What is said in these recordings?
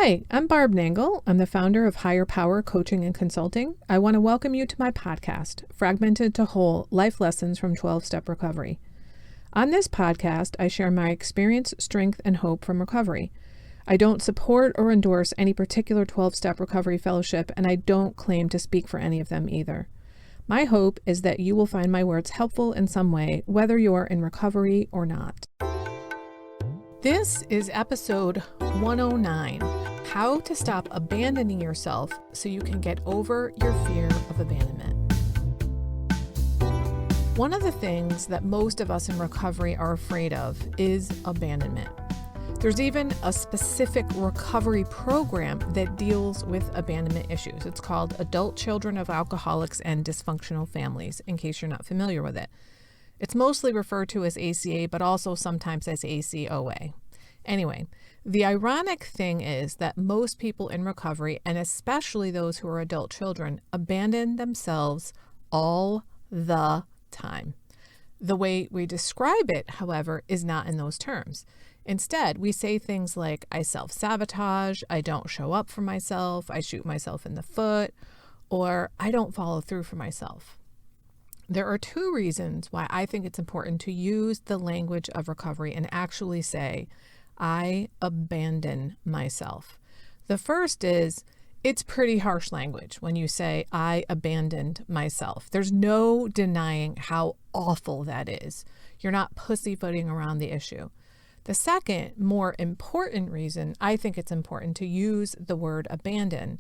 Hi, I'm Barb Nangle. I'm the founder of Higher Power Coaching and Consulting. I want to welcome you to my podcast, Fragmented to Whole: Life Lessons from 12-Step Recovery. On this podcast, I share my experience, strength, and hope from recovery. I don't support or endorse any particular 12-step recovery fellowship, and I don't claim to speak for any of them either. My hope is that you will find my words helpful in some way, whether you're in recovery or not. This is episode 109, How to Stop Abandoning Yourself So You Can Get Over Your Fear of Abandonment. One of the things that most of us in recovery are afraid of is abandonment. There's even a specific recovery program that deals with abandonment issues. It's called Adult Children of Alcoholics and Dysfunctional Families, in case you're not familiar with it. It's mostly referred to as ACA, but also sometimes as ACOA. Anyway, the ironic thing is that most people in recovery, and especially those who are adult children, abandon themselves all the time. The way we describe it, however, is not in those terms. Instead, we say things like, I self-sabotage, I don't show up for myself, I shoot myself in the foot, or I don't follow through for myself. There are two reasons why I think it's important to use the language of recovery and actually say, I abandon myself. The first is, it's pretty harsh language when you say, I abandoned myself. There's no denying how awful that is. You're not pussyfooting around the issue. The second, more important reason I think it's important to use the word abandon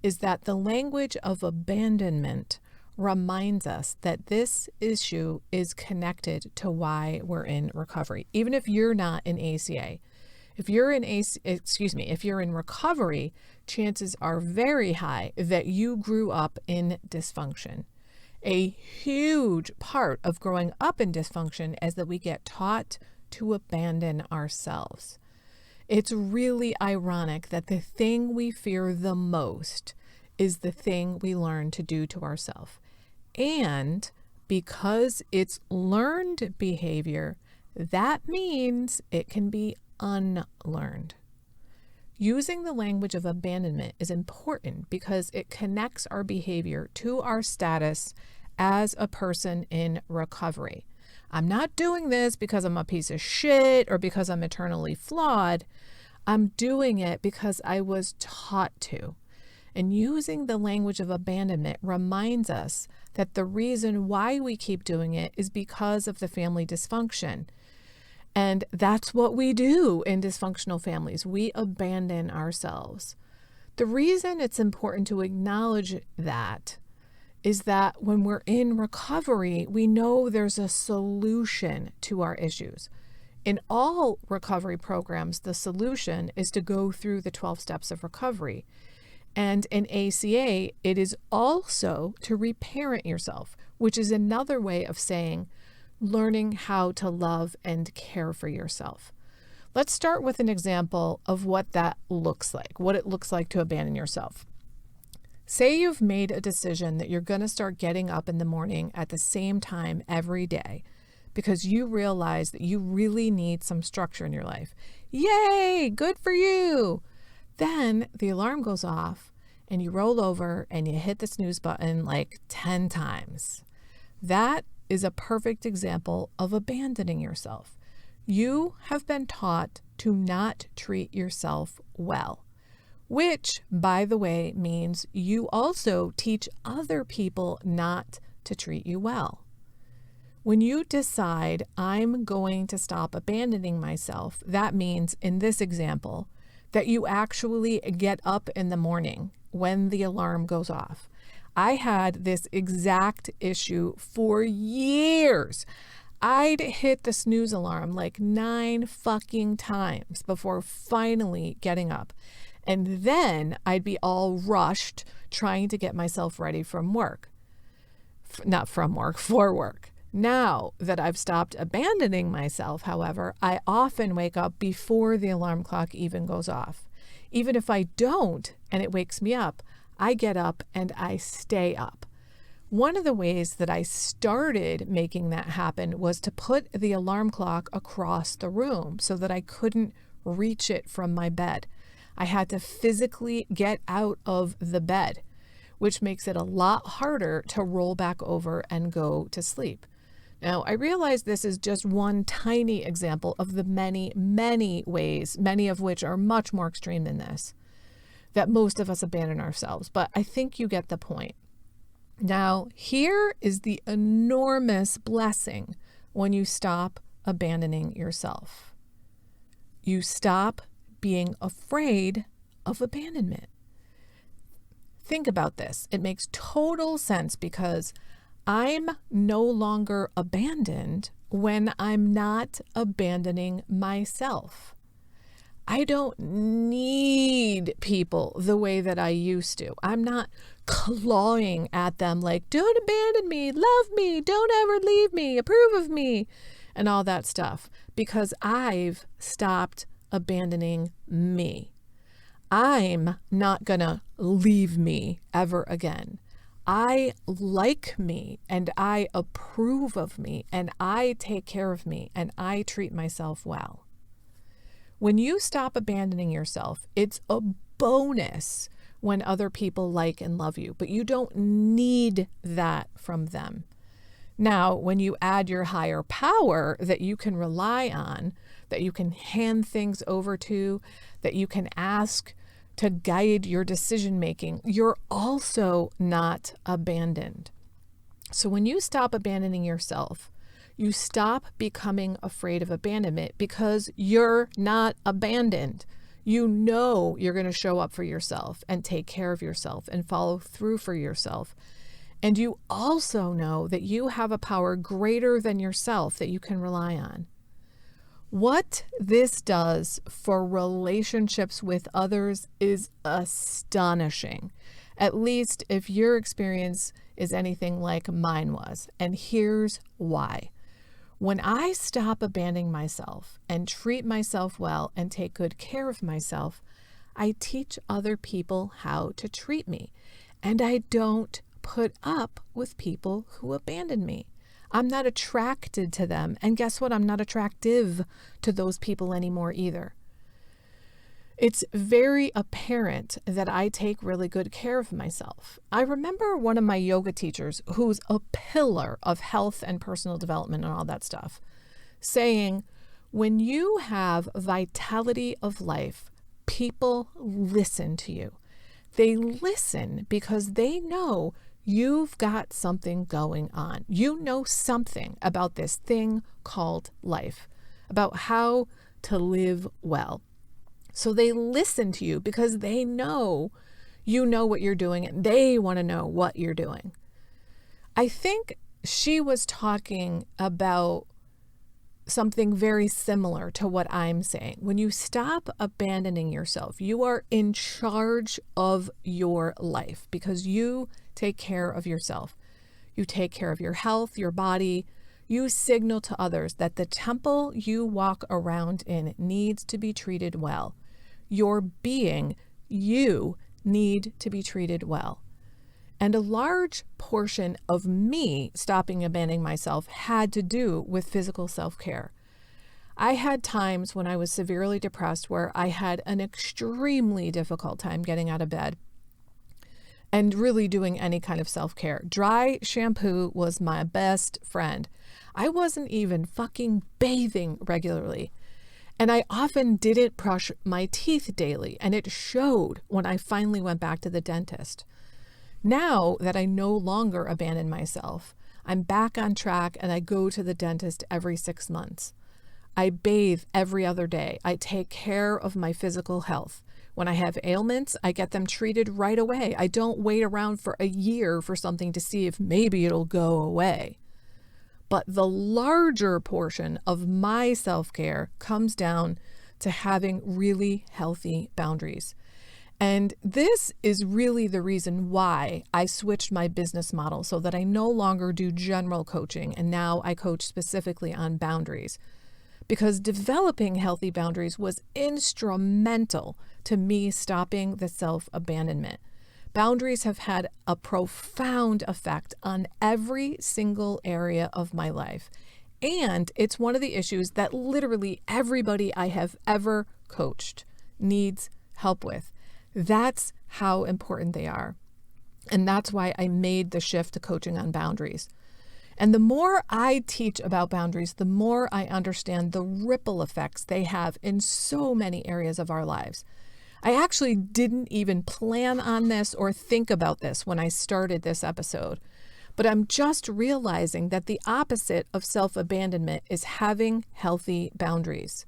is that the language of abandonment reminds us that this issue is connected to why we're in recovery. Even if you're not in ACA, if you're in recovery, chances are very high that you grew up in dysfunction. A huge part of growing up in dysfunction is that we get taught to abandon ourselves. It's really ironic that the thing we fear the most is the thing we learn to do to ourselves. And because it's learned behavior, that means it can be unlearned. Using the language of abandonment is important because it connects our behavior to our status as a person in recovery. I'm not doing this because I'm a piece of shit or because I'm eternally flawed. I'm doing it because I was taught to. And using the language of abandonment reminds us that the reason why we keep doing it is because of the family dysfunction. And that's what we do in dysfunctional families. We abandon ourselves. The reason it's important to acknowledge that is that when we're in recovery, we know there's a solution to our issues. In all recovery programs, the solution is to go through the 12 steps of recovery. And in ACA, it is also to reparent yourself, which is another way of saying learning how to love and care for yourself. Let's start with an example of what that looks like, what it looks like to abandon yourself. Say you've made a decision that you're going to start getting up in the morning at the same time every day because you realize that you really need some structure in your life. Yay, good for you. Then the alarm goes off and you roll over and you hit the snooze button like 10 times. That is a perfect example of abandoning yourself. You have been taught to not treat yourself well, which, by the way, means you also teach other people not to treat you well. When you decide, I'm going to stop abandoning myself, that means, in this example, that you actually get up in the morning when the alarm goes off. I had this exact issue for years. I'd hit the snooze alarm like 9 fucking times before finally getting up. And then I'd be all rushed trying to get myself ready from work. For work. Now that I've stopped abandoning myself, however, I often wake up before the alarm clock even goes off. Even if I don't and it wakes me up, I get up and I stay up. One of the ways that I started making that happen was to put the alarm clock across the room so that I couldn't reach it from my bed. I had to physically get out of the bed, which makes it a lot harder to roll back over and go to sleep. Now, I realize this is just one tiny example of the many, many ways, many of which are much more extreme than this, that most of us abandon ourselves. But I think you get the point. Now, here is the enormous blessing when you stop abandoning yourself. You stop being afraid of abandonment. Think about this. It makes total sense because I'm no longer abandoned when I'm not abandoning myself. I don't need people the way that I used to. I'm not clawing at them like, don't abandon me, love me, don't ever leave me, approve of me, and all that stuff, because I've stopped abandoning me. I'm not gonna leave me ever again. I like me and I approve of me and I take care of me and I treat myself well. When you stop abandoning yourself, it's a bonus when other people like and love you, but you don't need that from them. Now, when you add your higher power that you can rely on, that you can hand things over to, that you can ask to guide your decision making, you're also not abandoned. So when you stop abandoning yourself, you stop becoming afraid of abandonment because you're not abandoned. You know you're going to show up for yourself and take care of yourself and follow through for yourself. And you also know that you have a power greater than yourself that you can rely on. What this does for relationships with others is astonishing, at least if your experience is anything like mine was. And here's why. When I stop abandoning myself and treat myself well and take good care of myself, I teach other people how to treat me. And I don't put up with people who abandon me. I'm not attracted to them. And guess what? I'm not attractive to those people anymore either. It's very apparent that I take really good care of myself. I remember one of my yoga teachers, who's a pillar of health and personal development and all that stuff, saying, when you have vitality of life, people listen to you. They listen because they know you've got something going on. You know something about this thing called life, about how to live well. So they listen to you because they know you know what you're doing and they want to know what you're doing. I think she was talking about something very similar to what I'm saying. When you stop abandoning yourself, you are in charge of your life because you take care of yourself. You take care of your health, your body. You signal to others that the temple you walk around in needs to be treated well. Your being, you need to be treated well. And a large portion of me stopping abandoning myself had to do with physical self-care. I had times when I was severely depressed where I had an extremely difficult time getting out of bed and really doing any kind of self-care. Dry shampoo was my best friend. I wasn't even fucking bathing regularly. And I often didn't brush my teeth daily, and it showed when I finally went back to the dentist. Now that I no longer abandon myself, I'm back on track and I go to the dentist every 6 months. I bathe every other day. I take care of my physical health. When I have ailments, I get them treated right away. I don't wait around for a year for something to see if maybe it'll go away. But the larger portion of my self-care comes down to having really healthy boundaries. And this is really the reason why I switched my business model so that I no longer do general coaching and now I coach specifically on boundaries. Because developing healthy boundaries was instrumental to me stopping the self-abandonment. Boundaries have had a profound effect on every single area of my life. And it's one of the issues that literally everybody I have ever coached needs help with. That's how important they are. And that's why I made the shift to coaching on boundaries. And the more I teach about boundaries, the more I understand the ripple effects they have in so many areas of our lives. I actually didn't even plan on this or think about this when I started this episode, but I'm just realizing that the opposite of self-abandonment is having healthy boundaries.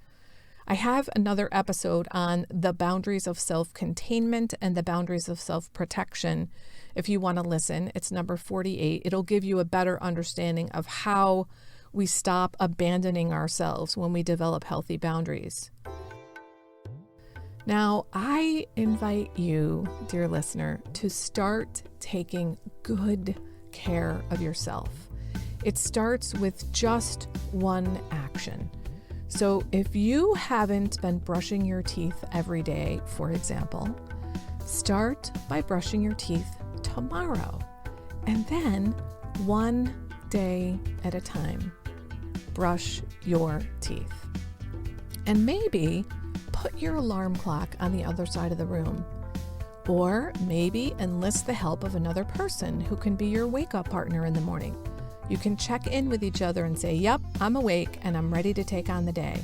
I have another episode on the boundaries of self-containment and the boundaries of self-protection. If you want to listen, it's number 48. It'll give you a better understanding of how we stop abandoning ourselves when we develop healthy boundaries. Now, I invite you, dear listener, to start taking good care of yourself. It starts with just one action. So if you haven't been brushing your teeth every day, for example, start by brushing your teeth tomorrow, and then one day at a time, brush your teeth. And maybe put your alarm clock on the other side of the room, or maybe enlist the help of another person who can be your wake-up partner in the morning. You can check in with each other and say, yep, I'm awake and I'm ready to take on the day.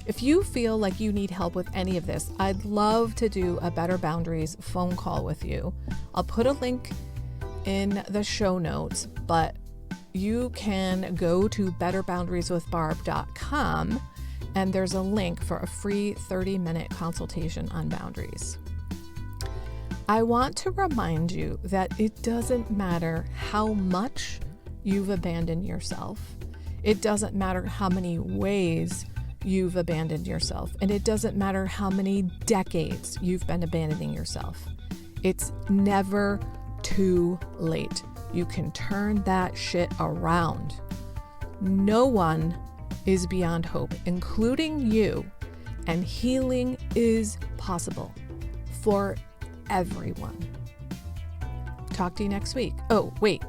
If you feel like you need help with any of this, I'd love to do a Better Boundaries phone call with you. I'll put a link in the show notes, but you can go to betterboundarieswithbarb.com and there's a link for a free 30-minute consultation on boundaries. I want to remind you that it doesn't matter how much you've abandoned yourself. It doesn't matter how many ways you've abandoned yourself, and it doesn't matter how many decades you've been abandoning yourself. It's never too late. You can turn that shit around. No one is beyond hope, including you, and healing is possible for everyone. Talk to you next week. Oh, wait.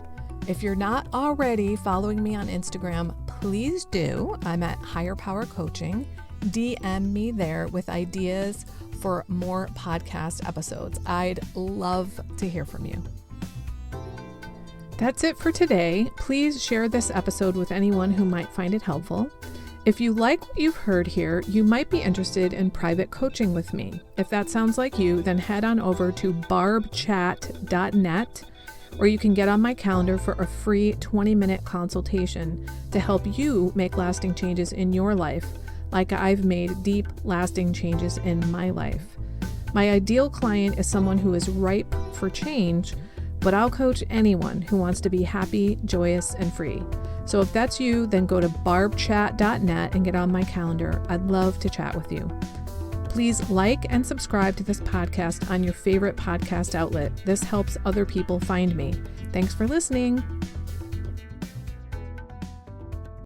If you're not already following me on Instagram, please do. I'm at Higher Power Coaching. DM me there with ideas for more podcast episodes. I'd love to hear from you. That's it for today. Please share this episode with anyone who might find it helpful. If you like what you've heard here, you might be interested in private coaching with me. If that sounds like you, then head on over to barbchat.net, or you can get on my calendar for a free 20-minute consultation to help you make lasting changes in your life, like I've made deep, lasting changes in my life. My ideal client is someone who is ripe for change, but I'll coach anyone who wants to be happy, joyous, and free. So if that's you, then go to barbchat.net and get on my calendar. I'd love to chat with you. Please like and subscribe to this podcast on your favorite podcast outlet. This helps other people find me. Thanks for listening.